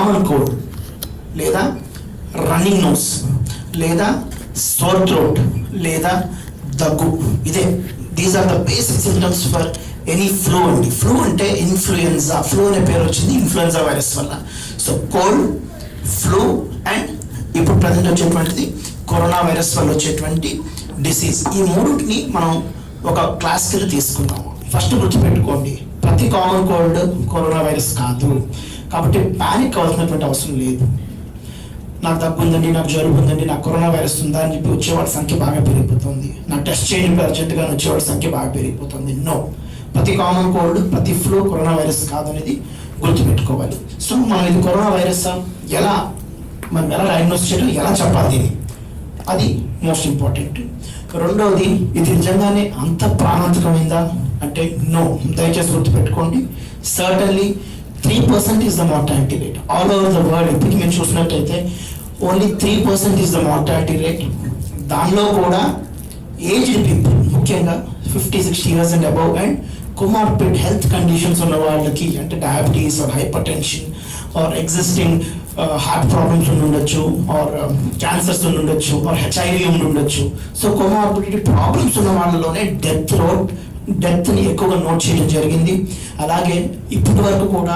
Common cold లేదా running nose లేదా sore throat లేదా దగ్గు. These are the basic symptoms for any flu అండి. ఫ్లూ అంటే ఇన్ఫ్లుయెన్జా, ఫ్లూ అనే పేరు వచ్చింది ఇన్ఫ్లుయెన్జా వైరస్ వల్ల. సో కోల్డ్, ఫ్లూ అండ్ ఇప్పుడు ప్రజెంట్ వచ్చేటువంటిది కరోనా వైరస్ వల్ల వచ్చేటువంటి డిసీజ్. ఈ మూడుని మనం ఒక క్లాస్ కింద తీసుకుందాము. ఫస్ట్ గుర్తుపెట్టుకోండి, ప్రతి కామన్ కోల్డ్ కరోనా వైరస్ కాదు, కాబట్టి ప్యానిక్ అవ్వాల్సినటువంటి అవసరం లేదు. నాకు దగ్గు ఉందండి, నాకు జలుబు ఉందండి, నాకు కరోనా వైరస్ ఉందా అని చెప్పి వచ్చేవాళ్ళ సంఖ్య బాగా పెరిగిపోతుంది. నాకు టెస్ట్ చేయండి అర్జెంటుగా వచ్చేవాళ్ళ సంఖ్య బాగా పెరిగిపోతుంది. నో, ప్రతి కామన్ కోల్డ్, ప్రతి ఫ్లూ కరోనా వైరస్ కాదు అనేది గుర్తుపెట్టుకోవాలి. సో మనం ఇది కరోనా వైరస్ మనం ఎలా డయాగ్నోస్ చేయడం, ఎలా చెప్పాలి దీన్ని, అది మోస్ట్ ఇంపార్టెంట్. రెండవది, ఇది నిజంగానే అంత ప్రాణాంతకమైందా అంటే నో. దయచేసి గుర్తుపెట్టుకోండి, certainly 3% is the mortality rate. All over the world, ఇప్పటికి మేము చూసినట్టయితే only 3% is the mortality rate. దానిలో కూడా ఏజ్డ్ పీపుల్, ముఖ్యంగా 50-60 years and above and comorbid health conditions ఉన్న వాళ్ళకి, అంటే diabetes or hyper tension are existing heart problems ఉండొచ్చు, ఆర్ క్యాన్సర్స్ ఉండొచ్చు, ఆర్ HIV ఉండొచ్చు. సో కోమార్బిడిటీ ప్రాబ్లమ్స్ ఉన్న వాళ్ళలోనే డెత్ని ఎక్కువగా నోట్ చేయడం జరిగింది. అలాగే ఇప్పటి వరకు కూడా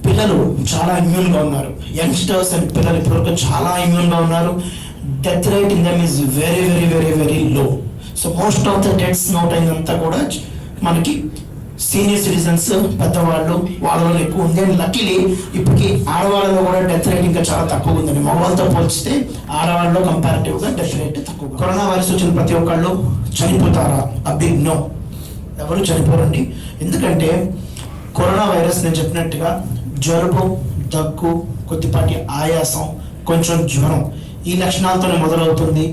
పిల్లలు చాలా ఇమ్యూన్గా ఉన్నారు. యంగ్స్టర్స్ అండ్ పిల్లలు ఇప్పటివరకు చాలా ఇమ్యూన్గా ఉన్నారు. Death rate in them is very very very very low. So most of the deaths note అయినంతా కూడా మనకి సీనియర్ సిటిజన్స్, పెద్దవాళ్ళు, వాళ్ళలో ఎక్కువ ఉంది. అండ్ లక్కీలీ ఇప్పటికి ఆడవాళ్ళలో కూడా డెత్ రేట్ ఇంకా చాలా తక్కువ ఉందండి. మగవాళ్ళతో పోల్చితే ఆడవాళ్ళలో కంపారిటివ్గా డెత్ రేట్ తక్కువ. కరోనా వైరస్ వచ్చిన ప్రతి ఒక్కళ్ళు చనిపోతారా? బిగ్ నో, ఎవరు చనిపోరండి. ఎందుకంటే కరోనా వైరస్ నేను చెప్పినట్టుగా జలుబు, దగ్గు, కొద్దిపాటి ఆయాసం, కొంచెం జ్వరం, ఈ లక్షణాలతోనే మొదలవుతుంది.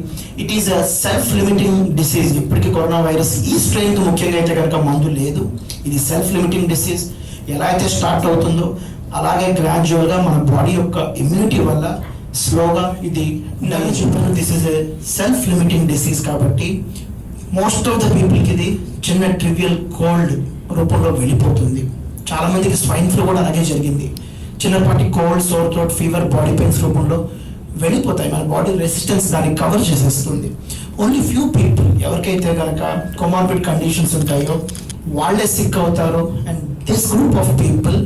It is a self limiting disease. ఇప్పటికీ కరోనా వైరస్ ఈ స్ట్రెయిన్కి ముఖ్యంగా అయితే కనుక మందు లేదు. ఇది సెల్ఫ్ లిమిటింగ్ డిసీజ్. ఎలా అయితే స్టార్ట్ అవుతుందో అలాగే గ్రాడ్యువల్గా మన బాడీ యొక్క ఇమ్యూనిటీ వల్ల స్లోగా ఇది చెప్పిన this is a self limiting disease. కాబట్టి మోస్ట్ ఆఫ్ ద పీపుల్కి ఇది చిన్న ట్రివియల్ కోల్డ్ రూపంలో వెళ్ళిపోతుంది. చాలా మందికి స్వైన్ ఫ్లూ కూడా అలాగే జరిగింది. చిన్నపాటి cold, sore throat, fever, body pains రూపంలో వెళ్ళిపోతాయి. మన బాడీ రెసిస్టెన్స్ దాన్ని కవర్ చేసేస్తుంది. ఓన్లీ ఫ్యూ పీపుల్ ఎవరికైతే కనుక కొమార్బిడ్ కండిషన్స్ ఉంటాయో వాళ్ళే సిక్ అవుతారు. And this group of people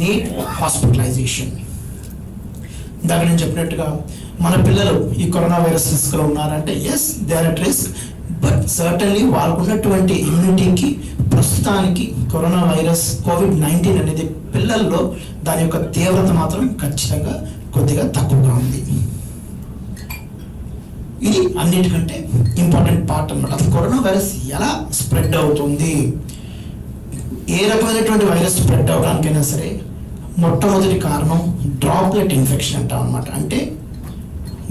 need hospitalisation. ఇందాక నేను చెప్పినట్టుగా మన పిల్లలు ఈ కరోనా వైరస్ రిస్క్లో ఉన్నారంటే yes, they are at risk. But certainly వాళ్ళకు ఉన్నటువంటి ఇమ్యూనిటీకి ప్రస్తుతానికి కరోనా వైరస్ COVID-19 అనేది పిల్లల్లో దాని యొక్క తీవ్రత మాత్రం ఖచ్చితంగా కొద్దిగా తక్కువగా ఉంది. ఇది అన్నిటికంటే ఇంపార్టెంట్ పార్ట్ అన్నమాట. కరోనా వైరస్ ఎలా స్ప్రెడ్ అవుతుంది, ఏ రకమైనటువంటి వైరస్ స్ప్రెడ్ అవడానికైనా సరే మొట్టమొదటి కారణం డ్రాప్లెట్ ఇన్ఫెక్షన్ అంటాం అనమాట. అంటే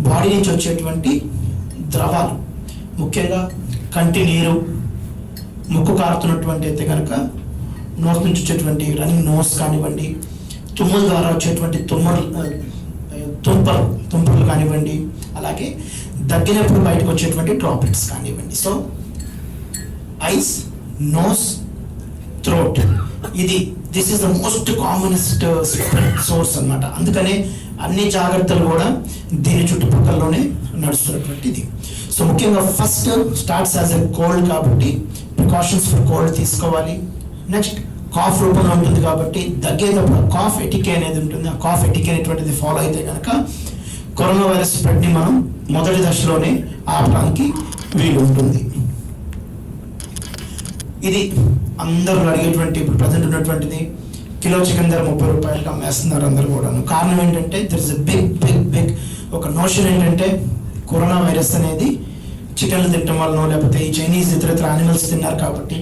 బాడీ నుంచి వచ్చేటువంటి ద్రవాలు, ముఖ్యంగా కంటి నీరు, ముక్కు కారుతున్నటువంటి అయితే కనుక నోస్ నుంచి వచ్చేటువంటి రన్నింగ్ నోస్ కానివ్వండి, తుమ్ముల ద్వారా వచ్చేటువంటి తుంపర్లు కానివ్వండి, అలాగే దగ్గినప్పుడు బయటకు వచ్చేటువంటి డ్రాప్లెట్స్ కానివ్వండి. So eyes, nose, throat, this is the most commonest source అన్నమాట. అందుకనే అన్ని జాగ్రత్తలు కూడా దీని చుట్టుపక్కలలోనే నడుస్తున్నటువంటిది. సో ముఖ్యంగా first starts as a cold కాబట్టి ప్రికాషన్స్ ఫర్ కోల్డ్ తీసుకోవాలి. నెక్స్ట్ కాఫ్ రూపంలో ఉంటుంది కాబట్టి దగ్గేటప్పుడు కాఫ్ ఎటికే అనేది ఉంటుంది. ఆ కాఫ్ ఎటికే అనేటువంటిది ఫాలో అయితే కనుక కరోనా వైరస్ స్ప్రెడ్ని మనం మొదటి దశలోనే ఆపడానికి వీలు ఉంటుంది. ఇది అందరూ అడిగేటువంటి ఇప్పుడు ప్రజెంట్ ఉన్నటువంటిది. కిలో చికెన్ ధర 30 రూపాయలకి అమ్మేస్తున్నారు అందరూ కూడా. కారణం ఏంటంటే దర్ ఇస్ ఎ బిగ్ ఒక నోషన్ ఏంటంటే కరోనా వైరస్ అనేది చికెన్లు తినడం వల్ల లేకపోతే ఈ చైనీస్ ఇతర యానిమల్స్ తిన్నారు కాబట్టి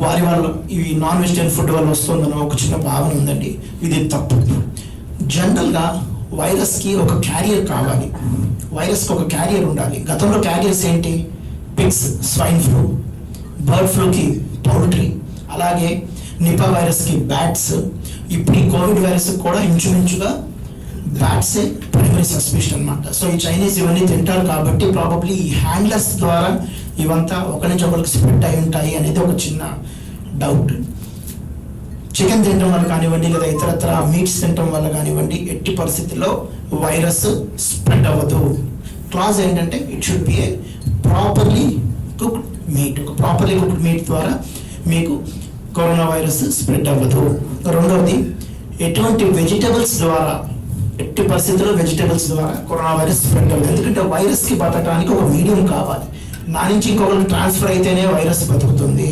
వాళ్ళు ఇవి నాన్ వెజిటేరియన్ ఫుడ్ వల్ల వస్తుందని ఒక చిన్న భావన ఉందండి. ఇది తప్పు. జనరల్గా వైరస్కి ఒక క్యారియర్ కావాలి, వైరస్కి ఒక క్యారియర్ ఉండాలి. గతంలో క్యారియర్స్ ఏంటి? పిగ్స్, స్వైన్ ఫ్లూ, బర్డ్ ఫ్లూకి పౌల్ట్రీ, అలాగే నిపా వైరస్కి బ్యాట్స్. ఇప్పుడు ఈ కోవిడ్ వైరస్ కూడా ఇంచుమించుగా బ్యాట్సే ప్రైమరీ సస్పిషన్ అనమాట. సో ఈ చైనీస్ ఇవన్నీ తింటారు కాబట్టి ప్రాబబ్లీ ఈ హ్యాండ్లర్స్ ద్వారా ఇవంతా ఒకరి నుంచి ఒకరికి స్ప్రెడ్ అయి ఉంటాయి అనేది ఒక చిన్న డౌట్. చికెన్ తినడం వల్ల కానివ్వండి, లేదా ఇతరత్ర మీట్స్ తినడం వల్ల కానివ్వండి, ఎట్టి పరిస్థితుల్లో వైరస్ స్ప్రెడ్ అవ్వదు. క్లాజ్ ఏంటంటే it should be A properly cooked meet. ఒక ప్రాపర్లీ కుక్డ్ మీట్ ద్వారా మీకు కరోనా వైరస్ స్ప్రెడ్ అవ్వదు. రెండవది, ఎటువంటి వెజిటబుల్స్ ద్వారా, ఎట్టి పరిస్థితుల్లో వెజిటబుల్స్ ద్వారా కరోనా వైరస్ స్ప్రెడ్ అవ్వదు. ఎందుకంటే వైరస్కి బతకడానికి ఒక మీడియం కావాలి. నా నుంచి ఇంకొకరికి ట్రాన్స్ఫర్ అయితేనే వైరస్ బతుకుతుంది.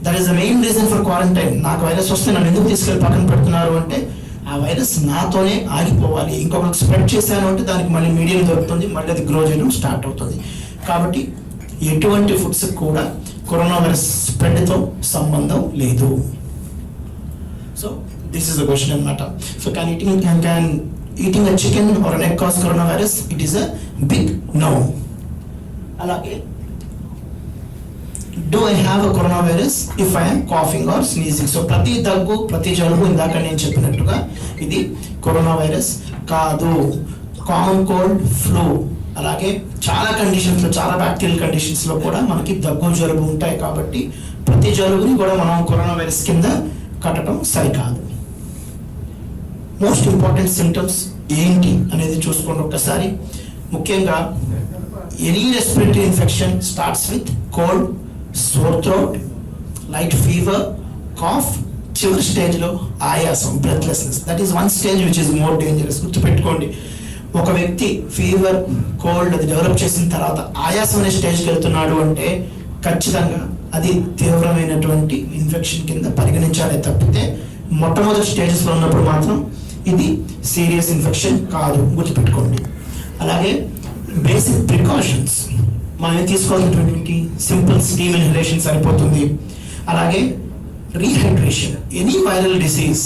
That is the main reason for quarantine. నాకు వైరస్ వస్తే నన్ను ఎందుకు తీసుకెళ్ళి పక్కన పెడుతున్నారు అంటే, ఆ వైరస్ నాతోనే ఆగిపోవాలి. ఇంకొకరికి స్ప్రెడ్ చేశాను అంటే దానికి మళ్ళీ మీడియం దొరుకుతుంది, మళ్ళీ అది గ్రో చేయడం స్టార్ట్ అవుతుంది. కాబట్టి ఎటువంటి ఫుడ్స్ కూడా కరోనా వైరస్ స్ప్రెడ్తో సంబంధం లేదు. So this is the question అన్నమాట. So can eating a chicken or an egg cause coronavirus? It is a big no. అలాగే, do I have a coronavirus if I am coughing or sneezing? So ప్రతి దగ్గు, ప్రతి జలుబు ఇందాక నేను చెప్పినట్టుగా ఇది కరోనా వైరస్ కాదు. కామన్ కోల్డ్, ఫ్లూ, అలాగే చాలా కండిషన్స్లో, చాలా బ్యాక్టీరియల్ కండిషన్స్లో కూడా మనకి దగ్గు జలుబు ఉంటాయి. కాబట్టి ప్రతి జలుబుని కూడా మనం కరోనా వైరస్ కింద కట్టడం సరికాదు. మోస్ట్ ఇంపార్టెంట్ సిమ్టమ్స్ ఏంటి అనేది చూసుకోండి ఒక్కసారి. ముఖ్యంగా any respiratory infection starts with cold, sore throat, light fever, cough, చివరి స్టేజ్లో ఆయాసం, breathlessness. That is one stage which is more dangerous. గుర్తుపెట్టుకోండి, ఒక వ్యక్తి ఫీవర్, కోల్డ్ అది డెవలప్ చేసిన తర్వాత ఆయాసం అనే స్టేజ్కి వెళ్తున్నాడు అంటే ఖచ్చితంగా అది తీవ్రమైనటువంటి ఇన్ఫెక్షన్ కింద పరిగణించాలి తప్పితే మొట్టమొదటి స్టేజెస్లో ఉన్నప్పుడు మాత్రం ఇది సీరియస్ ఇన్ఫెక్షన్ కాదు. గుర్తుపెట్టుకోండి. అలాగే బేసిక్ ప్రికాషన్స్ మనం తీసుకోవాల్సినటువంటి సింపుల్ స్టీమ్ ఇన్హలేషన్ సరిపోతుంది. అలాగే rehydration. Any viral disease,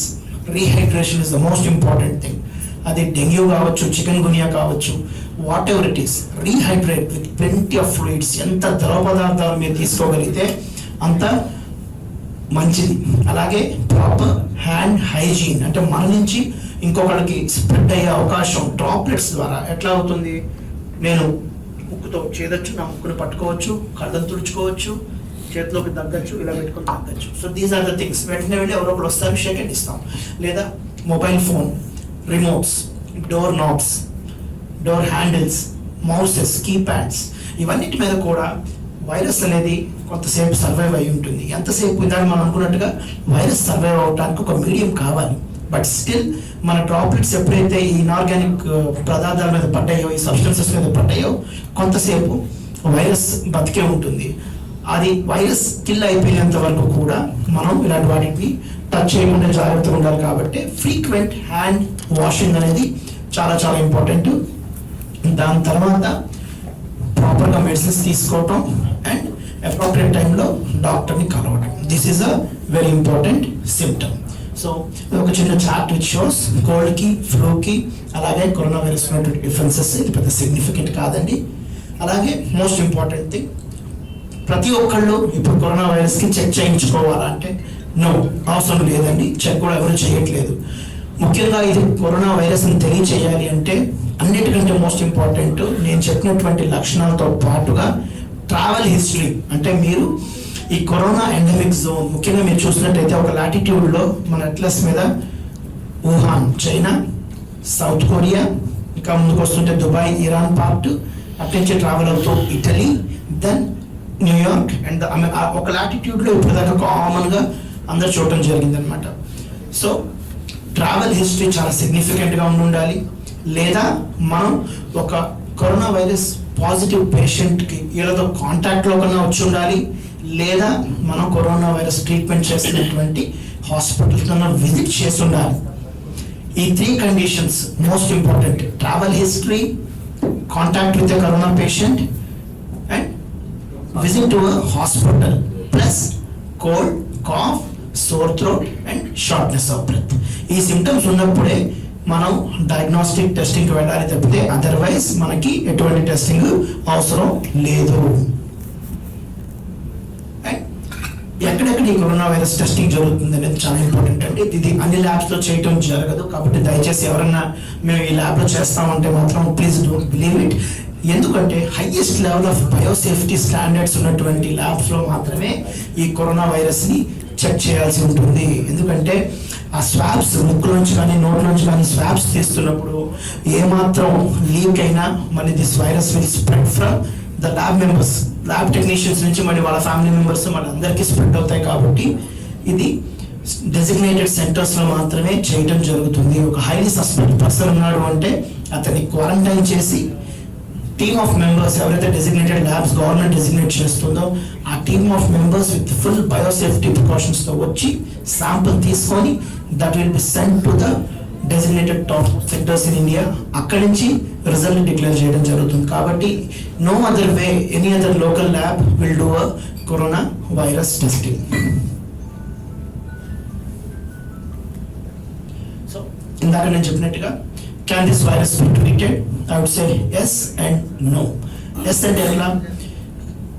rehydration is the most important thing. అది డెంగ్యూ కావచ్చు, చికెన్ గునియా కావచ్చు, what ever it is, rehydrate with plenty of fluids. ఎంత ద్రవ పదార్థాలు మీరు తీసుకోగలిగితే అంత మంచిది. అలాగే ప్రాపర్ హ్యాండ్ హైజీన్, అంటే మన నుంచి ఇంకొకరికి స్ప్రెడ్ అయ్యే అవకాశం డ్రాప్లెట్స్ ద్వారా ఎట్లా అవుతుంది? నేను ముక్కుతో చేదొచ్చు, నా ముక్కును పట్టుకోవచ్చు, కళ్ళను తుడుచుకోవచ్చు, చేతిలోకి తగ్గచ్చు, ఇలా పెట్టుకొని తగ్గచ్చు. So these are the things. వెంటనే వెళ్ళి ఎవరో ఒకరు వస్తారు, షేక్ హ్యాండ్ ఇస్తాం. లేదా mobile phone, remotes, door knobs, door handles, mouses, keypads, ఇవన్నిటి మీద కూడా వైరస్ అనేది కొంతసేపు సర్వైవ్ అయి ఉంటుంది. ఎంతసేపు? ఇందాక మనం అనుకున్నట్టుగా వైరస్ సర్వైవ్ అవడానికి ఒక మీడియం కావాలి. బట్ స్టిల్ మన డ్రాప్లెట్స్ ఎప్పుడైతే ఈ ఇన్ఆర్గానిక్ పదార్థాల మీద పడ్డాయో, ఈ సబ్స్టెన్సెస్ మీద పడ్డాయో, కొంతసేపు వైరస్ బతికే ఉంటుంది. అది వైరస్ కిల్ అయిపోయినంత వరకు కూడా మనం ఇలాంటి వాటికి టచ్ చేయకుండా జాగ్రత్తగా ఉండాలి. కాబట్టి ఫ్రీక్వెంట్ హ్యాండ్ వాషింగ్ అనేది చాలా చాలా ఇంపార్టెంట్. దాని తర్వాత ప్రాపర్గా మెడిసిన్స్ తీసుకోవటం అండ్ అప్రోప్రియేట్ టైంలో డాక్టర్ని కలవడం. This is a very important symptom. So ఒక చిన్న చార్ట్ విచ్ షోస్ కోల్డ్కి, ఫ్లూకి, అలాగే కరోనా వైరస్ ఉన్నటువంటి డిఫరెన్సెస్. ఇది పెద్ద సిగ్నిఫికెంట్ కాదండి. అలాగే మోస్ట్ ఇంపార్టెంట్ థింగ్, ప్రతి ఒక్కళ్ళు ఇప్పుడు కరోనా వైరస్కి చెక్ చేయించుకోవాలంటే నో, అవసరం లేదండి. చెక్ కూడా ఎవరు చేయట్లేదు. ముఖ్యంగా ఇది కరోనా వైరస్ అని తెలియచేయాలి అంటే అన్నిటికంటే మోస్ట్ ఇంపార్టెంట్ నేను చెప్పినటువంటి లక్షణాలతో పాటుగా ట్రావెల్ హిస్టరీ. అంటే మీరు ఈ కరోనా ఎండమిక్ జోన్, ముఖ్యంగా మీరు చూసినట్టయితే ఒక లాటిట్యూడ్లో మన అట్లస్ మీద వుహాన్, చైనా, సౌత్ కొరియా, ఇంకా ముందుకు వస్తుంటే దుబాయ్, ఇరాన్ పార్ట్, అట్నుంచి ట్రావెల్ అవుతూ ఇటలీ, దెన్ న్యూయార్క్ అండ్ ఒక లాటిట్యూడ్లో ఇప్పుడు దాకా కామన్గా అందరు చూడటం జరిగిందనమాట. సో ట్రావెల్ హిస్టరీ చాలా సిగ్నిఫికెంట్గా ఉండాలి. లేదా మనం ఒక కరోనా వైరస్ పాజిటివ్ పేషెంట్కి వీళ్ళతో కాంటాక్ట్లో కన్నా వచ్చి ఉండాలి. లేదా మనం కరోనా వైరస్ ట్రీట్మెంట్ చేస్తున్నటువంటి హాస్పిటల్స్ కన్నా విజిట్ చేసి ఉండాలి. ఈ 3 conditions most important. Travel history, contact with a corona patient and visit to a hospital plus cold, cough, sore throat and shortness of breath. ఈ సిమ్టమ్స్ ఉన్నప్పుడే మనం డయాగ్నోస్టిక్ టెస్టింగ్కి వెళ్ళాలి తప్పితే అదర్వైజ్ మనకి ఎటువంటి టెస్టింగ్ అవసరం లేదు. ఎక్కడెక్కడ ఈ కరోనా వైరస్ టెస్టింగ్ జరుగుతుంది అనేది చాలా ఇంపార్టెంట్ అండి. ఇది అన్ని ల్యాబ్స్లో చేయటం జరగదు. కాబట్టి దయచేసి ఎవరన్నా మేము ఈ ల్యాబ్లో చేస్తామంటే మాత్రం ప్లీజ్ డోంట్ బిలీవ్ ఇట్. ఎందుకంటే highest level of biosafety standards ఉన్నటువంటి ల్యాబ్స్లో మాత్రమే ఈ కరోనా వైరస్ని చెక్ చేయాల్సి ఉంటుంది. ఎందుకంటే ఆ స్వాబ్స్ ముక్కులోంచి కానీ నోట్లోంచి కానీ స్వాబ్స్ తీస్తున్నప్పుడు ఏమాత్రం లీక్ అయినా మళ్ళీ this virus will spread from the lab members, lab technicians నుంచి మళ్ళీ వాళ్ళ ఫ్యామిలీ మెంబర్స్ మన అందరికీ స్ప్రెడ్ అవుతాయి. కాబట్టి ఇది డెసిగ్నేటెడ్ సెంటర్స్లో మాత్రమే చేయడం జరుగుతుంది. ఒక హైలీ సస్పెక్ట్ పర్సన్ ఉన్నాడు అంటే అతన్ని క్వారంటైన్ చేసి టీమ్ ఆఫ్ మెంబర్స్ ఎవరైతే డెసిగ్నేటెడ్ ల్యాబ్స్ గవర్నమెంట్ డెసిగ్నేట్ చేస్తుందో ఆ team of members with full biosafety ప్రికాషన్స్తో వచ్చి శాంపుల్ తీసుకొని that will be send to the designated top centres in India. అక్కడి నుంచి రిజల్ట్ డిక్లేర్ చేయడం జరుగుతుంది. కాబట్టి no other way any other local lab will do a corona virus testing. So ఇందాక నేను చెప్పినట్టుగా can this virus be treated? I would say yes and no. Yes అంటే ఎట్లా?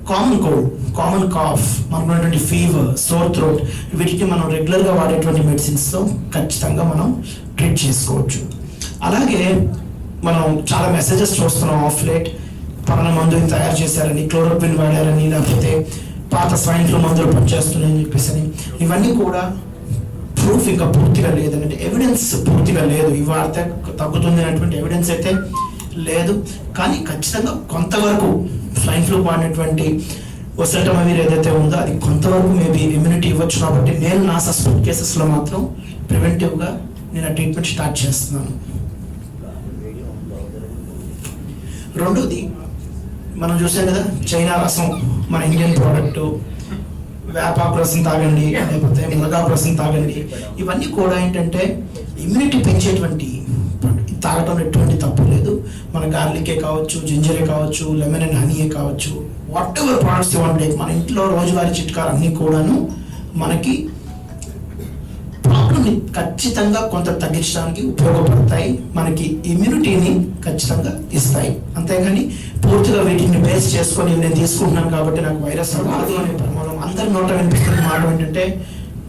కామన్ కోల్డ్, కామన్ కాఫ్, మనకున్నటువంటి fever, sore throat వీటికి మనం రెగ్యులర్గా వాడేటువంటి మెడిసిన్స్తో ఖచ్చితంగా మనం ట్రీట్ చేసుకోవచ్చు. అలాగే మనం చాలా మెసేజెస్ చూస్తున్నాం ఆఫ్ లేట్, పలానా మందుని తయారు చేశారని, క్లోరోక్విన్ వాడారని, లేకపోతే పాత స్వైన్ ఫ్లూ మందులు పనిచేస్తున్నాయని చెప్పేసి ఇవన్నీ కూడా ప్రూఫ్ ఇంకా పూర్తిగా లేదంటే ఎవిడెన్స్ పూర్తిగా లేదు. ఈ వార్త తగ్గుతుంది అనేటువంటి ఎవిడెన్స్ అయితే లేదు. కానీ ఖచ్చితంగా కొంతవరకు స్వైన్ ఫ్లూ వాడినటువంటి ఒసెల్టమవిర్ ఏదైతే ఉందో అది కొంతవరకు మేబీ ఇమ్యూనిటీ ఇవ్వచ్చు. కాబట్టి నేను నా సస్పెక్ట్ కేసెస్లో మాత్రం ప్రివెంటివ్గా నేను ఆ ట్రీట్మెంట్ స్టార్ట్ చేస్తున్నాను. రెండోది మనం చూసాం కదా, చైనా రసం మన ఇండియన్ ప్రోడక్ట్, వేపాకు రసం తాగండి, లేకపోతే మునగాకు రసం తాగండి. ఇవన్నీ కూడా ఏంటంటే ఇమ్యూనిటీ పెంచేటువంటి, తాగటం ఎటువంటి తప్పు లేదు. మన గార్లికే కావచ్చు, జింజరే కావచ్చు, లెమన్ అండ్ హనీయే కావచ్చు, వాట్ ఎవర్ ప్రొడక్ట్స్ ఇవ్వండి, మన ఇంట్లో రోజువారీ చిట్కాలు అన్నీ కూడాను మనకి ప్రాబ్లమ్ని ఖచ్చితంగా కొంత తగ్గించడానికి ఉపయోగపడతాయి, మనకి ఇమ్యూనిటీని ఖచ్చితంగా ఇస్తాయి. అంతేగాని పూర్తిగా వీటిని బేస్ చేసుకొని నేను తీసుకుంటున్నాను కాబట్టి నాకు వైరస్ రాదు అనే ప్రమాదం అందరి నోట వినిపిస్తున్న మాట ఏంటంటే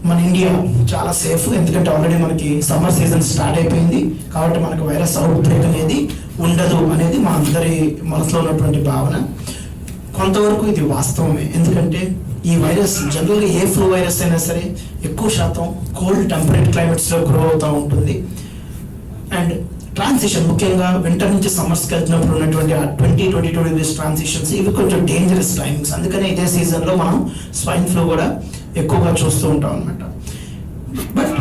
మన ఇండియా చాలా సేఫ్. ఎందుకంటే ఆల్రెడీ మనకి సమ్మర్ సీజన్ స్టార్ట్ అయిపోయింది కాబట్టి మనకు వైరస్ అవుట్ బ్రేక్ అనేది ఉండదు అనేది మా అందరి మనసులో ఉన్నటువంటి భావన. కొంతవరకు ఇది వాస్తవమే. ఎందుకంటే ఈ వైరస్ జనరల్గా ఏ ఫ్లూ వైరస్ అయినా సరే ఎక్కువ శాతం కోల్డ్ టెంపరేట్ క్లైమేట్స్లో గ్రో అవుతూ ఉంటుంది. అండ్ ట్రాన్సిషన్ ముఖ్యంగా వింటర్ నుంచి సమ్మర్స్కి వెళ్తున్నప్పుడు ఉన్నటువంటి ఆ 20-22 degrees ట్రాన్సిషన్స్ ఇవి కొంచెం డేంజరస్ టైమింగ్స్. అందుకనే ఇదే సీజన్లో మనం స్వైన్ ఫ్లూ కూడా ఎక్కువగా చూస్తూ ఉంటాం అనమాట. బట్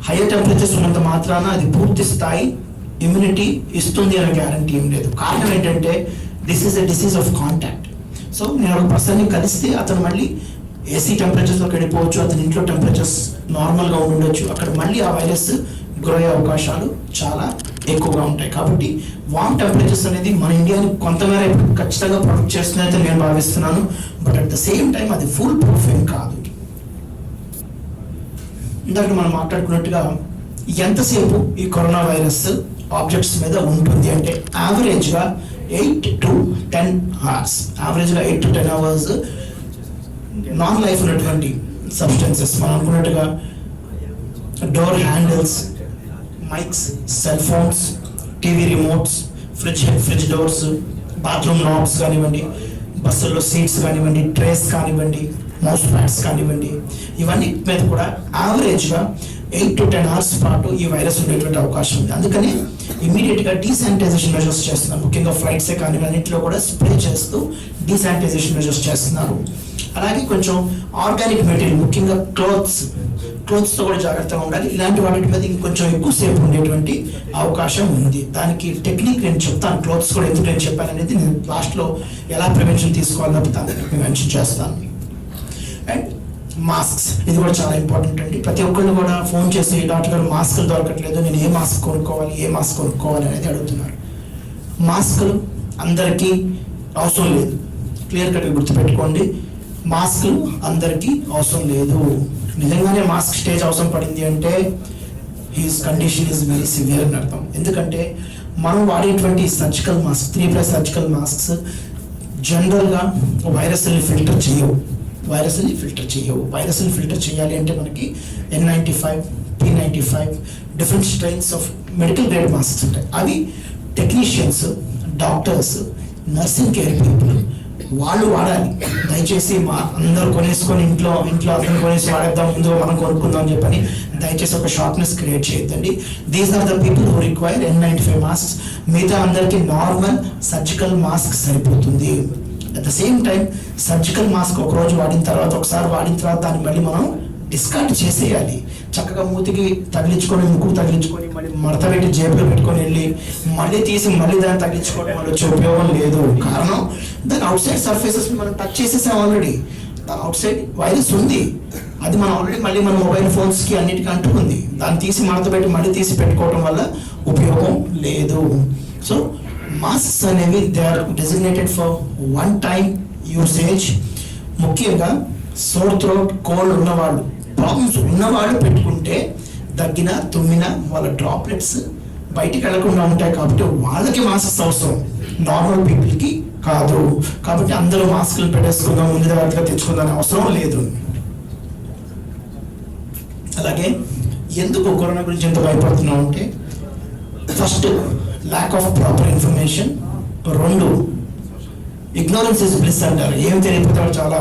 హైయర్ టెంపరేచర్స్ ఉన్నంత మాత్రాన అది పూర్తి స్థాయి ఇమ్యూనిటీ ఇస్తుంది అనే గ్యారంటీ ఏం లేదు. కారణం ఏంటంటే this is a disease of contact. So నేను ఒక పర్సన్ని కలిస్తే అతను మళ్ళీ ఏసీ టెంపరేచర్స్లోకి వెళ్ళిపోవచ్చు, అతని ఇంట్లో టెంపరేచర్స్ నార్మల్గా ఉండొచ్చు, అక్కడ మళ్ళీ ఆ వైరస్ గ్రో అయ్యే అవకాశాలు చాలా ఎక్కువగా ఉంటాయి. కాబట్టి వామ్ టెంపరేచర్స్ అనేది మన ఇండియాని కొంతమేర ఖచ్చితంగా ప్రొటెక్ట్ చేస్తుందైతే నేను భావిస్తున్నాను. But at the same time అది ఫుల్ ప్రూఫ్ ఏం కాదు. ఇందాక మనం మాట్లాడుకున్నట్టుగా ఎంతసేపు ఈ కరోనా వైరస్ ఆబ్జెక్ట్స్ మీద ఉంటుంది అంటే యావరేజ్గా 8 to 10 hours, యావరేజ్గా 8 to 10 hours నాన్ లైఫ్ ఉన్నటువంటి సబ్స్టెన్సెస్ మనం అనుకున్నట్టుగా door handles, mics, cell phones, TV remotes, fridge doors, bathroom knobs కానివ్వండి, బస్సుల్లో సీట్స్ కానివ్వండి, ట్రేస్ కానివ్వండి, మౌస్ ప్యాడ్స్ కానివ్వండి, ఇవన్నీ మీద కూడా యావరేజ్గా 8 to 10 hours పాటు ఈ వైరస్ ఉండేటువంటి అవకాశం ఉంది. అందుకని ఇమీడియట్గా డీశానిటైజేషన్ మెజర్స్ చేస్తున్నారు. ముఖ్యంగా ఫ్లైట్సే కానివ్వండి అన్నింటిలో కూడా స్ప్రే చేస్తూ డీశానిటైజేషన్ మెజర్స్ చేస్తున్నారు. అలాగే కొంచెం ఆర్గానిక్ మెటీరియల్ ముఖ్యంగా క్లోత్స్తో కూడా జాగ్రత్తగా ఉండాలి. ఇలాంటి వాటి మీద ఇంకొంచెం ఎక్కువసేపు ఉండేటువంటి అవకాశం ఉంది. దానికి టెక్నిక్ నేను చెప్తాను. క్లోత్స్ కూడా ఎందుకు నేను చెప్పాను అనేది నేను లాస్ట్లో ఎలా ప్రివెన్షన్ తీసుకోవాలని దానికి మెన్షన్ చేస్తాను. అండ్ మాస్క్స్, ఇది కూడా చాలా ఇంపార్టెంట్ అండి. ప్రతి ఒక్కళ్ళు కూడా ఫోన్ చేసి డాక్టర్ గారు మాస్కులు దొరకట్లేదు, నేను ఏ మాస్క్ కొనుక్కోవాలి అనేది అడుగుతున్నారు. మాస్కులు అందరికీ అవసరం లేదు. క్లియర్ కట్గా గుర్తుపెట్టుకోండి, మాస్కులు అందరికీ అవసరం లేదు. నిజంగానే మాస్క్ స్టేజ్ అవసరం పడింది అంటే he's condition is very severe అని అర్థం. ఎందుకంటే మనం వాడేటువంటి సర్జికల్ మాస్క్ 3+ సర్జికల్ మాస్క్స్ జనరల్గా వైరస్ని ఫిల్టర్ చేయవు. వైరస్ని ఫిల్టర్ చేయాలి అంటే మనకి N95, P95 different strains of medical grade masks ఉంటాయి. అవి technicians, doctors, nursing care people, వాళ్ళు వాడాలి. దయచేసి మా అందరూ కొనేసుకొని ఇంట్లో అందరూ కొనేసి వాడేద్దాం, ముందుగా మనం కొనుక్కుందాం అని చెప్పని దయచేసి ఒక షార్ట్నెస్ క్రియేట్ చేయొద్దండి. These are the people who require N95 masks. మిగతా అందరికీ నార్మల్ సర్జికల్ మాస్క్ సరిపోతుంది. At the same time surgical mask ఒకసారి వాడిన తర్వాత దాన్ని మళ్ళీ మనం డిస్కార్డ్ చేసేయాలి. చక్కగా మూతికి తగిలించుకొని, ముక్కుకు తగిలించుకొని, మళ్ళీ మడత పెట్టి జేబులో పెట్టుకొని వెళ్ళి మళ్ళీ తీసి మళ్ళీ దాన్ని తగిలించుకోవడం వల్ల వచ్చే ఉపయోగం లేదు. కారణం దాని అవుట్ సైడ్ సర్ఫేసెస్ మనం టచ్ చేసేసాం ఆల్రెడీ. దాని అవుట్ సైడ్ వైరస్ ఉంది, అది మనం ఆల్రెడీ మళ్ళీ మన మొబైల్ ఫోన్స్కి అన్నిటికీ అంటుకుంది. దాన్ని తీసి మడత పెట్టి మళ్ళీ తీసి పెట్టుకోవడం వల్ల ఉపయోగం లేదు. సో మాస్క్స్ అనేవి they are designated for one time usage. ముఖ్యంగా సోర్ థ్రోట్, కోల్డ్ ఉన్నవాళ్ళు, ప్రాబ్లమ్స్ ఉన్నవాళ్ళు పెట్టుకుంటే దగ్గిన తుమ్మిన వాళ్ళ డ్రాప్లెట్స్ బయటికి వెళ్లకుండా ఉంటాయి. కాబట్టి వాళ్ళకి మాస్క్స్ అవసరం, నార్మల్ పీపుల్కి కాదు. కాబట్టి అందరూ మాస్కులు పెట్టేసుకుందాం, ముందు జాగ్రత్తగా తెచ్చుకుందాం అవసరం లేదు. అలాగే ఎందుకు కరోనా గురించి ఎంత భయపడుతున్నాం అంటే, first lack of proper information, 2 ignorance is bliss అంటారు. ఏమి తెలియకపోతే చాలా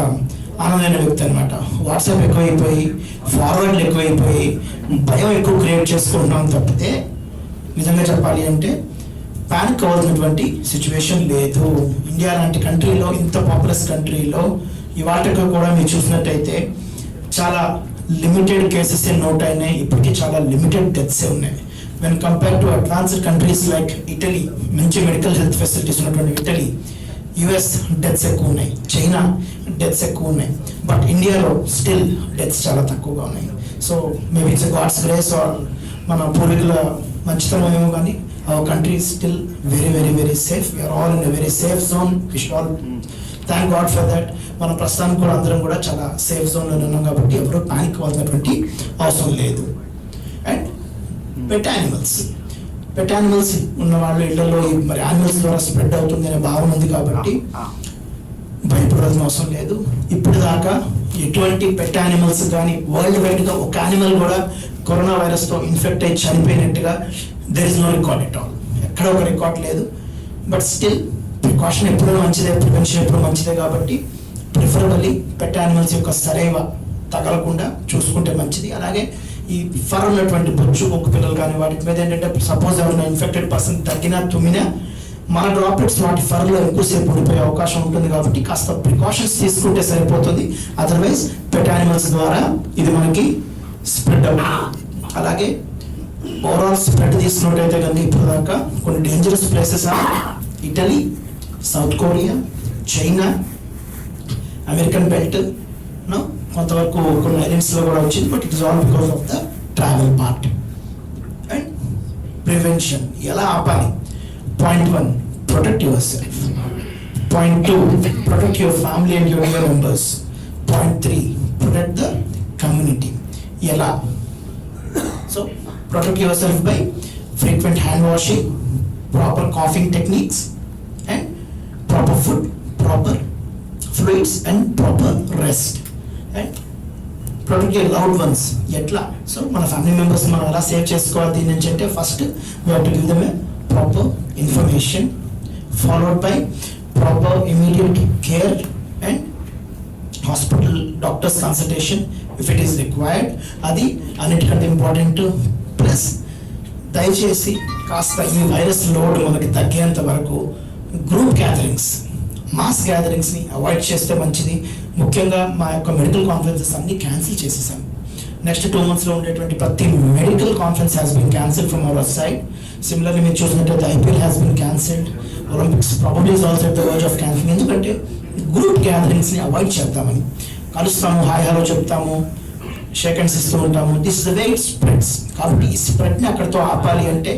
ఆనందమైన వ్యక్తి అనమాట. వాట్సాప్ ఎక్కువైపోయి, ఫార్వర్డ్లు ఎక్కువైపోయి భయం ఎక్కువ క్రియేట్ చేసుకుంటున్నాం తప్పితే నిజంగా చెప్పాలి అంటే ప్యానిక్ అవ్వాల్సినటువంటి సిచ్యువేషన్ లేదు. ఇండియా లాంటి కంట్రీలో, ఇంత పాపులస్ కంట్రీలో ఇవాళకి కూడా మీరు చూసినట్టయితే చాలా లిమిటెడ్ కేసెస్ నోట్ అయినాయి. ఇప్పటికీ చాలా లిమిటెడ్ డెత్సే ఉన్నాయి. When compare to advanced countries like Italy, మంచి మెడికల్ హెల్త్ ఫెసిలిటీస్ ఉన్నటువంటి ఇటలీ, US డెత్స్ ఎక్కువ ఉన్నాయి, చైనా డెత్స్ ఎక్కువ ఉన్నాయి. బట్ ఇండియాలో స్టిల్ డెత్స్ చాలా తక్కువగా ఉన్నాయి. So maybe it's God's grace or మన పూర్వీకుల మంచితనం ఏమో, కానీ our country still very very very safe. We are all in a very safe zone. We should all thank God for that. మన ప్రస్తుతానికి కూడా అందరం కూడా చాలా సేఫ్ జోన్లో ఉన్నాం కాబట్టి ఎవరు పానిక్ అవ్వాల్సినటువంటి అవసరం లేదు. అండ్ పెట్ యానిమల్స్ ఉన్న వాళ్ళు ఇళ్లలో మరి యానిమల్స్ ద్వారా స్ప్రెడ్ అవుతుంది అనే భావన ఉంది కాబట్టి భయపడాల్సిన అవసరం లేదు. ఇప్పుడు దాకా ఎటువంటి పెట్ యానిమల్స్ కానీ వరల్డ్ వైడ్గా ఒక యానిమల్ కూడా కరోనా వైరస్తో ఇన్ఫెక్ట్ అయ్యి చనిపోయినట్టుగా there is no record at all. ఎక్కడ ఒక రికార్డ్ లేదు. బట్ స్టిల్ ప్రికాషన్ ఎప్పుడూ మంచిదే, ప్రివెన్షన్ ఎప్పుడూ మంచిదే. కాబట్టి ప్రిఫరబుల్లీ పెట్ యానిమల్స్ యొక్క సరైవ తగలకుండా చూసుకుంటే మంచిది. అలాగే ఈ ఫర్ ఉన్నటువంటి బొచ్చు కుక్క పిల్లలు కానీ వాటి మీద ఏంటంటే సపోజ్ ఎవరైనా ఇన్ఫెక్టెడ్ పర్సన్ తగ్గినా తుమ్మినా మన డ్రాప్లెట్స్ వాటి ఫర్లో ఎక్కువసేపు ఉండిపోయే అవకాశం ఉంటుంది. కాబట్టి కాస్త ప్రికాషన్స్ తీసుకుంటే సరిపోతుంది. అదర్వైజ్ పెట్ యానిమల్స్ ద్వారా ఇది మనకి స్ప్రెడ్ అవుతుంది. అలాగే ఓవరాల్ స్ప్రెడ్ తీసుకున్నట్టయితే కనుక ఇప్పుడు దాకా కొన్ని dangerous places Italy, south Korea, China, American belt, కొంతవరకు కొన్ని ఐలాండ్స్లో కూడా వచ్చింది. But it is all because of the travel part. And prevention ఎలా ఆపాలి? Point 1, protect yourself. Point 2, protect your family and your near members. Point 3, protect the community. Yala. So, protect yourself by frequent hand washing, proper coughing techniques, and proper food, proper fluids, and proper rest. And protect your loved ones. Yetla. So, మన family members మనం ఎలా save చేసుకోవాలి దీని నుంచి అంటే first we have to give them a proper information followed by proper immediate care and hospital doctor's consultation if it is required. అది అన్నిటికంటే important. Plus దయచేసి కాస్త ఈ వైరస్ లోడ్ మనకి తగ్గేంత వరకు గ్రూప్ గ్యాదరింగ్స్, మాస్ గ్యాదరింగ్స్ని అవాయిడ్ చేస్తే మంచిది. ముఖ్యంగా మా యొక్క మెడికల్ కాన్ఫరెన్సెస్ అన్ని క్యాన్సిల్ చేసేసాం. నెక్స్ట్ 2 monthsలో ఉండేటువంటి ప్రతి medical conference has been cancelled from our side. Similarly మీరు చూసినట్లయితే IPL has been cancelled. Olympics probably is also at the verge of cancelling. ఎందుకంటే గ్రూప్ గ్యాదరింగ్స్ని అవాయిడ్ చేద్దామని కలుస్తాము, హాయ్ హలో చెప్తాము, షేక్ హ్యాండ్స్ ఇస్తూ ఉంటాము. This is the way it spreads. కాబట్టి ఈ స్ప్రెడ్ని అక్కడితో ఆపాలి అంటే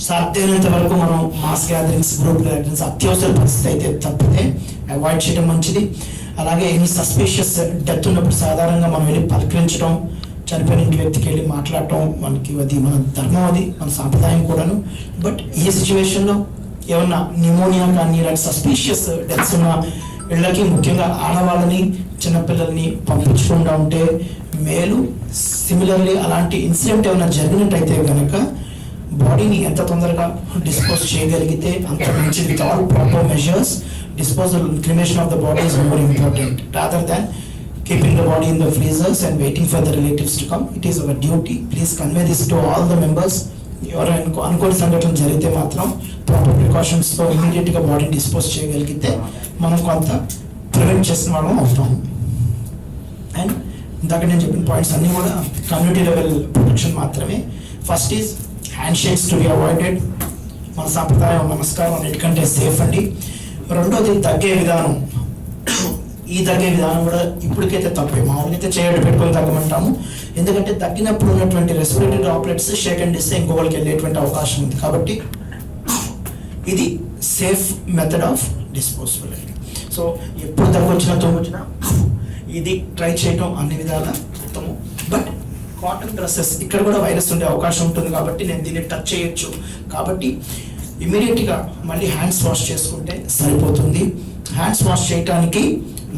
సాధ్యమైనంత వరకు మనం మాస్ గ్యాదరింగ్స్, గ్రూప్ గ్యాదరింగ్స్ అత్యవసర పరిస్థితి అయితే తప్పితే అవాయిడ్ చేయడం మంచిది. అలాగే ఎన్ని సస్పీషియస్ డెత్ ఉన్నప్పుడు సాధారణంగా మనం వెళ్ళి పలకరించడం, చనిపోయిన ఇంటి వ్యక్తికి వెళ్ళి మాట్లాడటం మనకి అది మన ధర్మం, అది మన సాంప్రదాయం కూడాను. బట్ ఈ సిచ్యువేషన్లో ఏమన్నా న్యూమోనియా కానీ ఇలాంటి సస్పీషియస్ డెత్స్ ఉన్న ఇళ్ళకి ముఖ్యంగా ఆడవాళ్ళని, చిన్నపిల్లల్ని పంపించకుండా ఉంటే మేలు. సిమిలర్లీ అలాంటి ఇన్సిడెంట్ ఏమైనా జరిగినట్టయితే కనుక బాడీని ఎంత తొందరగా డిస్పోజ్ చేయగలిగితే అంత మంచిది. With all proper measures disposal, cremation of the body is more important rather than keeping the body in the freezers and waiting for the relatives to come. It is our duty. Please convey this to all the members. ఎవరైనా అనుకోని సంఘటన జరిగితే మాత్రం proper ప్రికాషన్స్తో ఇమీడియట్గా body dispose చేయగలిగితే మనం కొంత prevent చేసిన వాళ్ళం అవుతాం. అండ్ ఇందాక నేను చెప్పిన పాయింట్స్ అన్నీ కూడా కమ్యూనిటీ లెవెల్ ప్రొటెక్షన్ మాత్రమే. First is hand shakes to be avoided. మన సాంప్రదాయం నమస్కారం అన్నిటికంటే సేఫ్ అండి. రెండోది తగ్గే విధానం. ఈ తగ్గే విధానం కూడా ఇప్పటికైతే తప్పే. మామూలుగా అయితే చేయడం పెట్టుకొని తగ్గమంటాము. ఎందుకంటే తగ్గినప్పుడు ఉన్నటువంటి రెస్పిరేటరీ డ్రాప్లెట్స్ షేక్ అండ్ ఇస్తే ఇంకొకరికి వెళ్ళేటువంటి అవకాశం ఉంది. కాబట్టి ఇది సేఫ్ మెథడ్ ఆఫ్ డిస్పోజబుల్ అండి. సో ఎప్పుడు తగ్గొచ్చినా తోమొచ్చినా ఇది ట్రై చేయడం అన్ని విధాలా ఉత్తమం. బట్ కాటన్ డ్రెస్సెస్ ఇక్కడ కూడా వైరస్ ఉండే అవకాశం ఉంటుంది కాబట్టి నేను దీన్ని టచ్ చేయొచ్చు. కాబట్టి ఇమీడియట్గా మళ్ళీ హ్యాండ్స్ వాష్ చేసుకుంటే సరిపోతుంది. హ్యాండ్స్ వాష్ చేయడానికి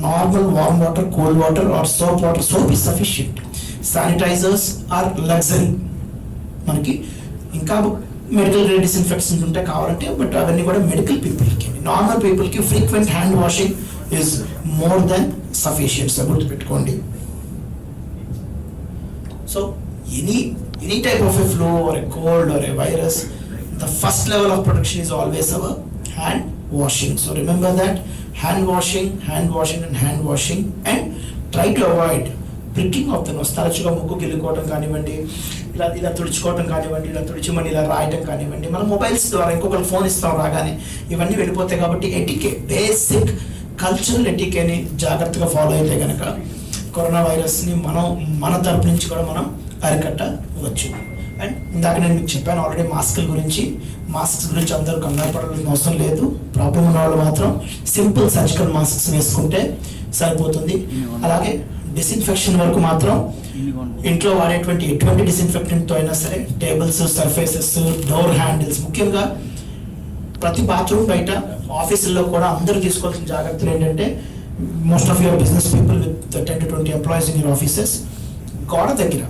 normal warm water, cold water or soap water. Soap is sufficient. Sanitisers are luxury. మనకి ఇంకా మెడికల్ గ్రేడ్ డిస్ఇన్ఫెక్టెంట్స్ ఉంటాయి కావాలంటే, బట్ అవన్నీ కూడా మెడికల్ పీపుల్కి. నార్మల్ పీపుల్కి frequent hand washing is more than sufficient. So గుర్తుపెట్టుకోండి. So any type of a flu or a cold or a virus, the first level of protection is always our hand washing. So remember that hand washing and hand washing, and try to avoid pricking of the nose. తరచుగా ముక్కు గిల్లుకోవడం కానివ్వండి, ఇలా తుడుచుకోవడం కానివ్వండి, ఇలా తుడిచిమని ఇలా రాయటం కానివ్వండి. మన మొబైల్స్ ద్వారా ఇంకొకరు ఫోన్ ఇస్తాం రాగానే ఇవన్నీ వెళ్ళిపోతాయి. కాబట్టి ఎటికే, బేసిక్ కల్చరల్ ఎటికేని జాగ్రత్తగా ఫాలో అయితే కనుక కరోనా వైరస్ని మనం మన తరపు నుంచి కూడా మనం అరికట్టవచ్చు. అండ్ ఇందాక నేను మీకు చెప్పాను ఆల్రెడీ మాస్కుల గురించి. మాస్క్స్ గురించి అందరూ కంగారు పడాల్సిన అవసరం లేదు. ప్రాబ్లం ఉన్న వాళ్ళు మాత్రం సింపుల్ సర్జికల్ మాస్క్స్ వేసుకుంటే సరిపోతుంది. అలాగే డిస్ఇన్ఫెక్షన్ వరకు మాత్రం ఇంట్లో వాడేటువంటి ఎటువంటి డిస్ఇన్ఫెక్టెంట్తో అయినా సరే టేబుల్స్, సర్ఫేసెస్, డోర్ హ్యాండిల్స్, ముఖ్యంగా ప్రతి బాత్రూమ్ బయట ఆఫీసుల్లో కూడా అందరూ తీసుకోవాల్సిన జాగ్రత్తలు ఏంటంటే, most of your business people with 10 to 20 employees in your offices, గోడ దగ్గర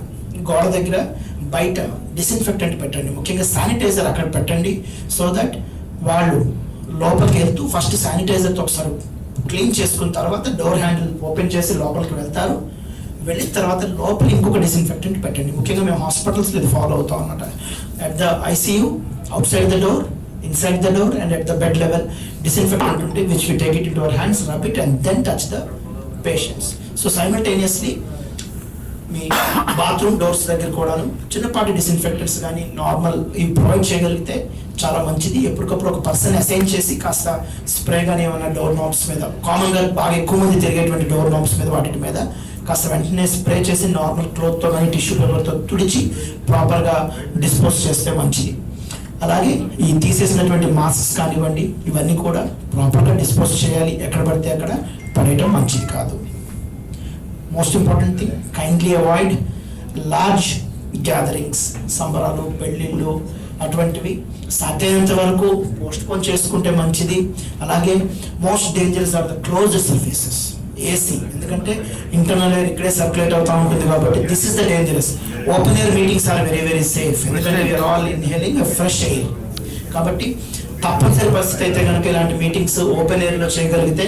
బయట డిస్ఇన్ఫెక్టెంట్ పెట్టండి. ముఖ్యంగా శానిటైజర్ అక్కడ పెట్టండి. సో దట్ వాళ్ళు లోపలికి వెళ్తూ ఫస్ట్ శానిటైజర్తో ఒకసారి క్లీన్ చేసుకున్న తర్వాత డోర్ హ్యాండిల్ ఓపెన్ చేసి లోపలికి వెళ్తారు. వెళ్ళిన తర్వాత లోపల ఇంకొక డిస్ఇన్ఫెక్టెంట్ పెట్టండి. ముఖ్యంగా మేము హాస్పిటల్స్లో ఇది ఫాలో అవుతాం అన్నమాట. At the ICU, out side the door, inside the door, and at the bed level disinfectant until which we take it into our hands, rub it and then touch the patients. So simultaneously me bathroom doors దగ్గర కూడా చిన్నపాటి disinfectants కానీ normal ఇవి provide చేయగలిగితే చాలా మంచిది. ఎప్పటికప్పుడు ఒక పర్సన్ అసైన్ చేసి కాస్త స్ప్రే కానీ ఏమైనా డోర్ నాబ్స్ మీద, కామన్గా బాగా ఎక్కువ మంది తిరిగేటువంటి డోర్ నాబ్స్ మీద వాటి మీద కాస్త వెంటనే స్ప్రే చేసి నార్మల్ క్లోత్తో కానీ టిష్యూ పేపర్తో తుడిచి ప్రాపర్గా డిస్పోజ్ చేస్తే మంచిది. అలాగే ఈ తీసేసినటువంటి మాస్క్స్ కానివ్వండి ఇవన్నీ కూడా ప్రాపర్గా డిస్పోజ్ చేయాలి. ఎక్కడ పడితే అక్కడ పడేయటం మంచిది కాదు. Most important thing, kindly avoid large gatherings. సంబరాలు, పెళ్ళిళ్ళు అటువంటివి సాధ్యమైనంత వరకు పోస్ట్పోన్ చేసుకుంటే మంచిది. అలాగే most dangerous are the closed surfaces. AC, ఎందుకంటే ఇంటర్నల్ ఎయిర్ ఇక్కడే సర్క్యులేట్ అవుతూ ఉంటుంది కాబట్టి this is the dangerous. Open air meetings are very very safe, ఎందుకంటే we are all inhaling fresh air. కాబట్టి తప్పనిసరి పరిస్థితి అయితే కనుక ఇలాంటి మీటింగ్స్ ఓపెన్ ఎయిర్లో చేయగలిగితే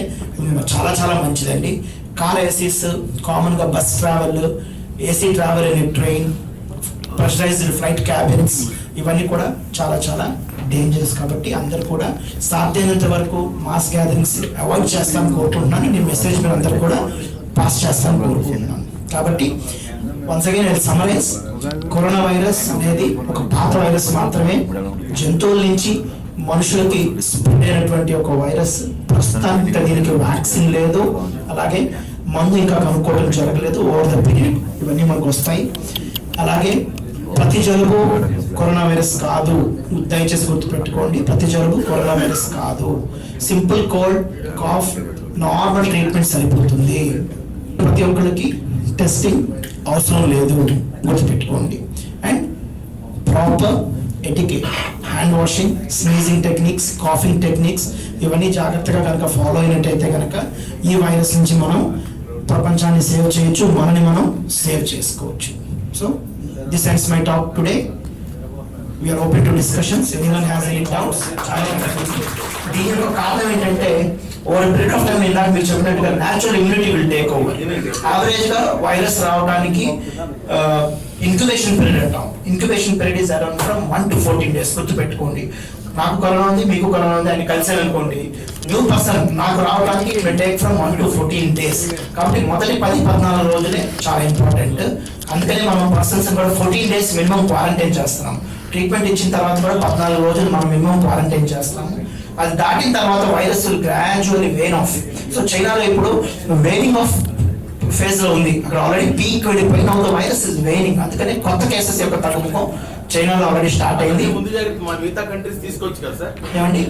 చాలా చాలా మంచిదండి. కార్ ఏసీస్, కామన్గా bus travel, AC travel in train, pressurised flight cabins ఇవన్నీ కూడా చాలా చాలా డేంజరస్. కాబట్టి అందరూ కూడా సాధ్యమైనంత వరకు మాస్ గ్యాదరింగ్స్ అవాయిడ్ చేస్తామని కోరుకుంటున్నాను. నేను మెసేజ్ మీరు అందరూ కూడా పాస్ చేస్తామని కోరుకుంటున్నాను. కాబట్టి once again I summarise, corona virus అనేది ఒక పాత వైరస్ మాత్రమే. జంతువుల నుంచి మనుషులకి స్ప్రెడ్ అయినటువంటి ఒక వైరస్. ప్రస్తుతానికి దీనికి వ్యాక్సిన్ లేదు, అలాగే మందు ఇంకా కనుక్కోవడం జరగలేదు. ఓవర్ ద పీరియడ్ ఇవన్నీ మనకు వస్తాయి. అలాగే ప్రతి జలుబు కరోనా వైరస్ కాదు, దయచేసి గుర్తుపెట్టుకోండి. ప్రతి జలుబు కరోనా వైరస్ కాదు. Simple cold, cough, normal treatment సరిపోతుంది. ప్రతి ఒక్కరికి టెస్టింగ్ అవసరం లేదు, గుర్తుపెట్టుకోండి. And proper etiquette, hand washing, sneezing techniques, coughing techniques ఇవన్నీ జాగ్రత్తగా కనుక ఫాలో అయినట్టయితే కనుక ఈ వైరస్ నుంచి మనం ప్రపంచాన్ని సేవ్ చేయొచ్చు, మనని మనం సేవ్ చేసుకోవచ్చు. So this ends my talk today. we are open to discussions. Anyone has any doubts? దీని యొక్క కారణం ఏంటంటే ఓవర్ పీరియడ్ ఆఫ్ టైం ఇందాక మీరు చెప్పినట్టుగా natural immunity will take over. Average గా వైరస్ రావడానికి ఇంక్యుబేషన్ పీరియడ్ అంటాం. Incubation period is around from 1 to 14 days. గుర్తుపెట్టుకోండి, నాకు కరోనా ఉంది, మీకు కరోనా ఉంది అని కలిసాను అనుకోండి, న్యూ పర్సన్ నాకు రావడానికి it will take from 1 to 14 days. కాబట్టి మొదటి 10-14 రోజులే చాలా ఇంపార్టెంట్. అందుకని మనం పర్సన్స్ కూడా 14 days మినిమం క్వారంటైన్ చేస్తున్నాం. ట్రీట్మెంట్ ఇచ్చిన తర్వాత కూడా 14 రోజులు మనం మినిమం క్వారంటైన్ చేస్తాము. అది దాటిన తర్వాత virus gradually wane off. So చైనాలో ఇప్పుడు వేనింగ్ ఆఫ్ ఫేజ్ లో ఉంది. అక్కడ ఆల్రెడీ పీక్ వెళ్ళిపోయిన వైరస్ ఇస్ వేనింగ్. అందుకని కొత్త కేసెస్ యొక్క తగ్గుముఖం చైనాలో ఆల్రెడీ స్టార్ట్ అయింది. ఏమండి,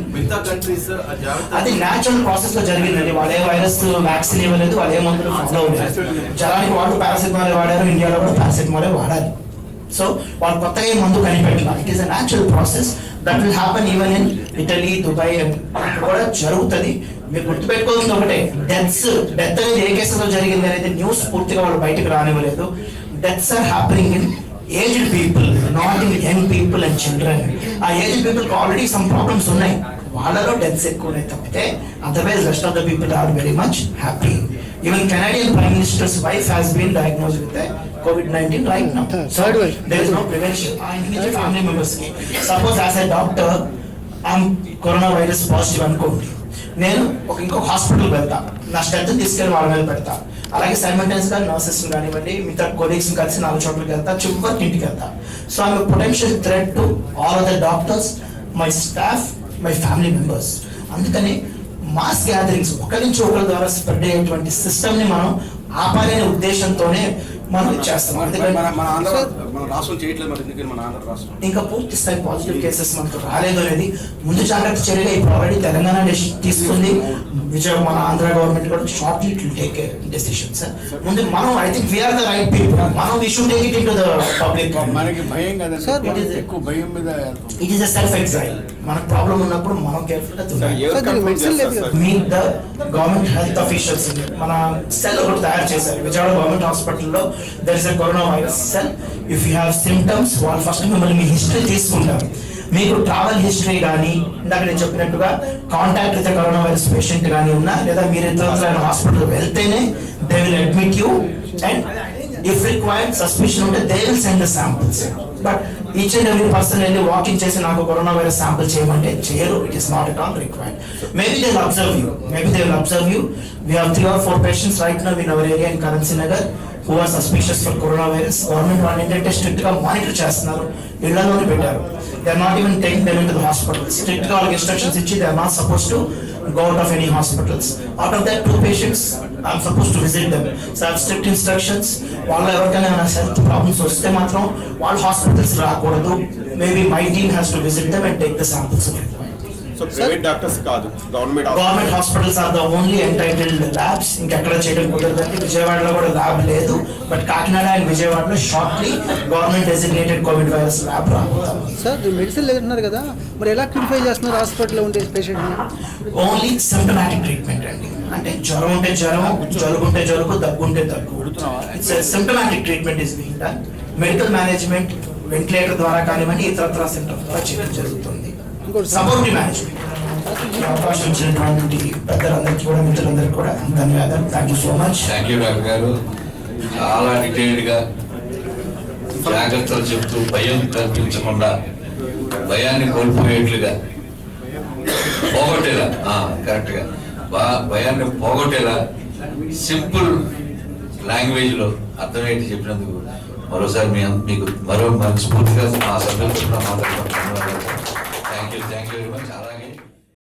అది న్యాచురల్ ప్రాసెస్ లో జరిగిందండి. వాళ్ళే వైరస్ వ్యాక్సిన్ ఇవ్వలేదు, వాళ్ళే మందులు ఫాలో అవ్వలేదు. జనానికి వాళ్ళు పారాసిటమాల్ వాడారు, ఇండియాలో కూడా పారాసిటమాల్ వాడాలి. సో వాళ్ళు కొత్తగా మందు కనిపెట్టాలి. It is a natural process that will happen even in Italy, Dubai కూడా జరుగుతుంది. మీరు గుర్తుపెట్టుకోవాల్సింది ఒకటే, డెత్ అనేది ఏ కేసులో జరిగింది అనేది న్యూస్ పూర్తిగా వాళ్ళు బయటకు రానివ్వలేదు. Deaths are happening in aged people, not in young people and children. ఆ aged people already some problems ఉన్నాయి, వాళ్ళలో డెత్స్ ఎక్కువనే తప్పితే otherwise rest of the people are very much happy. Even Canadian Prime Minister's wife has been diagnosed with COVID-19 right now. So there is no prevention. Individual family members ki suppose as a doctor I'm coronavirus positive అనుకోండి, నేను ఇంకొక hospital వెళ్తా, నా strength తీసుకెళ్ళి వాళ్ళ మీద పెడతా. అలాగే సైమల్టేనియస్ గా నర్సెస్ కానివ్వండి, మిగతా కొలీగ్స్ కలిసి 4 చోట్లకి వెళ్తా, చివరికి ఇంటికి వెళ్తా. So I'm potential threat to all other doctors, my staff, my family members. అందుకని మాస్ గ్యాదరింగ్స్ ఒకరి నుంచి ఒకరి ద్వారా స్ప్రెడ్ అయ్యేటువంటి సిస్టమ్ ని మనం ఆపాలనే ఉద్దేశంతోనే మనం చేస్తాం. ఇంకా పూర్తి స్థాయి పాజిటివ్ కేసెస్ మనకు రాలేదు అనేది ముందు జాగ్రత్త చర్యగా ఇప్పుడు ఆల్రెడీ తెలంగాణ తీసుకుంది. మన ఆంధ్ర గవర్నమెంట్ కూడా shortly it will take decisions. ముందు మనం I think we are the right people, మనం we should take it into the public. మనకి భయం కదా సార్, ఎక్కువ భయం మీద it is a self exile. మనకు ప్రాబ్లం ఉన్నప్పుడు మనం కేర్ఫుల్ గా meet the government health officials. మన సెల్ ఒకటి తయారు చేశారు విజయవాడ గవర్నమెంట్ హాస్పిటల్లో. There is a corona virus cell. If you have symptoms, వాళ్ళు ఫస్ట్ మిమ్మల్ని మీ హిస్టరీ తీసుకుంటారు. మీకు ట్రావెల్ హిస్టరీ కానీ, ఇందాక నేను చెప్పినట్టుగా contact with corona virus patient కానీ ఉన్నా, లేదా మీరు ఇతర హాస్పిటల్ వెళ్తేనే they will admit you. And if required suspicion ఉంటే they will send the samples. But each and every person వెళ్ళి వాకింగ్ చేసి నాకు కరోనా వైరస్ శాంపిల్ చేయమంటే చేయరు. It is not at all required. Maybe they will observe you. We have 3 or 4 patients right now in our area in Karansi Nagar who are suspicious for coronavirus. Government వాళ్ళు ఏంటంటే strict గా monitor చేస్తున్నారు, ఇళ్లలోనే పెట్టారు. They are not even taking them into the hospital. Strict గా వాళ్ళకి instructions ఇచ్చి they are not supposed to go out of any hospitals. Out of that 2 patients I am supposed to visit them. So I have strict instructions. వాళ్ళు ఎవరికైనా health problems వస్తే మాత్రం వాళ్ళు hospitals రాకూడదు. Maybe my team has to visit them and take the samples. So private doctors కాదు, government hospitals are the only entitled labs. ఇంకెక్కడ చేయడం కుదరదండి. విజయవాడలో కూడా ల్యాబ్ లేదు, బట్ కాకినాడ అండ్ విజయవాడలో shortly government designated covid virus lab రాబోతాం. సార్ మెడిసిన్ లేదంటున్నారు కదా, మరి ఎలా క్యూరిఫై చేస్తున్నారు హాస్పిటల్లో ఉండే పేషెంట్? ఓన్లీ సిమ్టమాటిక్ ట్రీట్మెంట్ అండి. అంటే జ్వరం ఉంటే జ్వరం, జలుబు ఉంటే జలుబు, దగ్గు ఉంటే దగ్గు. It's symptomatic treatment is being done. Medical management ventilator ద్వారా కానివ్వండి, ఇతరత్ర సిమ్టమ్స్ ద్వారా చేయడం జరుగుతుంది. Supportive management. అవకాశం ఇచ్చినటువంటి పెద్దలందరికీ కూడా, మిత్రులందరికీ కూడా ధన్యవాదాలు. Thank you so much. Thank you doctor గారు. చాలా డీటెయిల్డ్గా జాగ్రత్తలు చెప్తూ భయం కల్పించకుండా, భయాన్ని కోల్పోయేట్లుగా, పోగొట్టేలా, కరెక్ట్గా భయాన్ని పోగొట్టేలా సింపుల్ లాంగ్వేజ్లో అర్థమయ్యేది చెప్పినందుకు మరోసారి మీకు మరో మనస్ఫూర్తిగా మా సభ్యులతో మాట్లాడుతున్నాం.